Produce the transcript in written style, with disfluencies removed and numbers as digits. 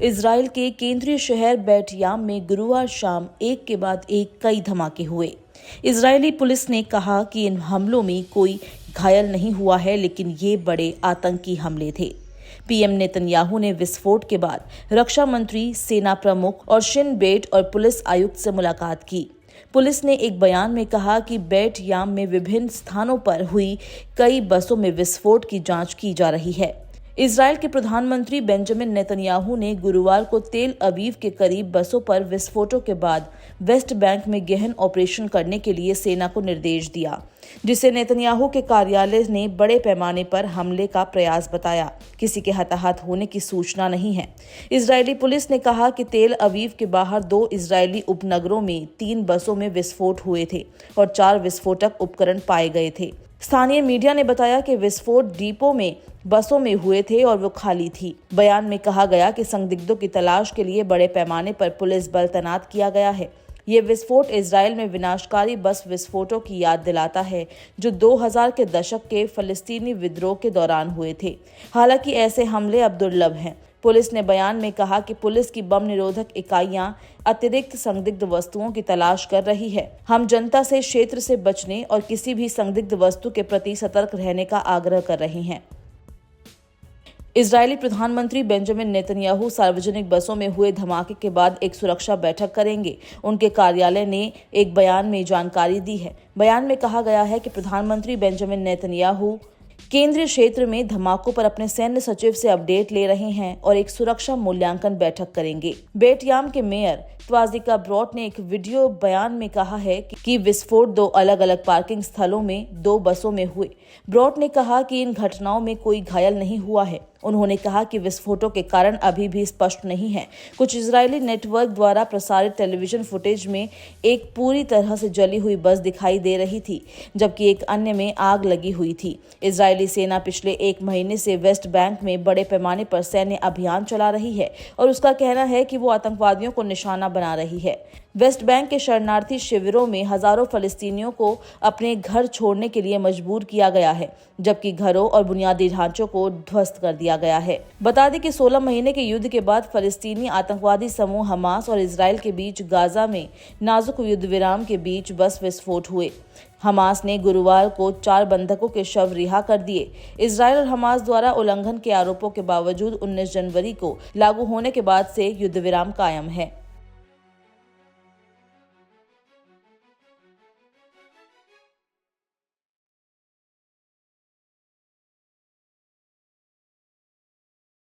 Israel के केंद्रीय शहर बेट याम में गुरुवार शाम एक के बाद एक कई धमाके हुए। इजरायली पुलिस ने कहा कि इन हमलों में कोई घायल नहीं हुआ है, लेकिन ये बड़े आतंकी हमले थे। पीएम नेतन्याहू ने विस्फोट के बाद रक्षा मंत्री, सेना प्रमुख और शिन बेट और पुलिस आयुक्त से मुलाकात की। पुलिस ने एक बयान में कहा कि बेट याम में विभिन्न स्थानों पर हुई कई बसों में विस्फोट की जांच की जा रही है। इजराइल के प्रधानमंत्री बेंजामिन नेतन्याहू ने गुरुवार को तेल अवीव के करीब बसों पर विस्फोटों के बाद वेस्ट बैंक में गहन ऑपरेशन करने के लिए सेना को निर्देश दिया, जिसे नेतन्याहू के कार्यालय ने बड़े पैमाने पर हमले का प्रयास बताया। किसी के हताहत होने की सूचना नहीं है। इजरायली पुलिस ने कहा कि तेल अवीव के बाहर 2 इजरायली उपनगरों में 3 बसों में विस्फोट हुए थे और 4 विस्फोटक उपकरण पाए गए थे। स्थानीय मीडिया ने बताया कि विस्फोट डिपो में बसों में हुए थे और वो खाली थी। बयान में कहा गया कि संदिग्धों की तलाश के लिए बड़े पैमाने पर पुलिस बल तैनात किया गया है। ये विस्फोट इजराइल में विनाशकारी बस विस्फोटों की याद दिलाता है, जो 2000 के दशक के फलस्तीनी विद्रोह के दौरान हुए थे। हालांकि ऐसे हमले अब दुर्लभ हैं। पुलिस ने बयान में कहा कि पुलिस की बम निरोधक इकाइयां अतिरिक्त संदिग्ध वस्तुओं की तलाश कर रही है। हम जनता से क्षेत्र से बचने और किसी भी संदिग्ध वस्तु के प्रति सतर्क रहने का आग्रह कर रहे हैं। इजरायली प्रधानमंत्री बेंजामिन नेतन्याहू सार्वजनिक बसों में हुए धमाके के बाद एक सुरक्षा बैठक करेंगे। उनके कार्यालय ने एक बयान में जानकारी दी है। बयान में कहा गया है कि प्रधानमंत्री बेंजामिन नेतन्याहू केंद्रीय क्षेत्र में धमाकों पर अपने सैन्य सचिव से अपडेट ले रहे हैं और एक सुरक्षा मूल्यांकन बैठक करेंगे। बेट याम के मेयर त्वाजिका ब्रॉट ने एक वीडियो बयान में कहा है कि विस्फोट 2 अलग-अलग पार्किंग स्थलों में 2 बसों में हुए। ब्रॉट ने कहा कि इन घटनाओं में कोई घायल नहीं हुआ है। उन्होंने कहा कि विस्फोटों के कारण अभी भी स्पष्ट नहीं है। कुछ इजरायली नेटवर्क द्वारा प्रसारित टेलीविजन फुटेज में एक पूरी तरह से जली हुई बस दिखाई दे रही थी, जबकि एक अन्य में आग लगी हुई थी। इजरायली सेना पिछले 1 महीने से वेस्ट बैंक में बड़े पैमाने पर सैन्य अभियान चला रही है और उसका कहना है कि वो आतंकवादियों को निशाना बना रही है। वेस्ट बैंक के शरणार्थी शिविरों में हजारों फलस्तीनियों को अपने घर छोड़ने के लिए मजबूर किया गया है, जबकि घरों और बुनियादी ढांचों को ध्वस्त कर दिया गया है। बता दें कि 16 महीने के युद्ध के बाद फलस्तीनी आतंकवादी समूह हमास और इजराइल के बीच गाजा में नाजुक युद्ध विराम के बीच बस विस्फोट हुए। हमास ने गुरुवार को 4 बंधकों के शव रिहा कर दिए। इजराइल और हमास द्वारा उल्लंघन के आरोपों के बावजूद 19 जनवरी को लागू होने के बाद से युद्ध विराम कायम है।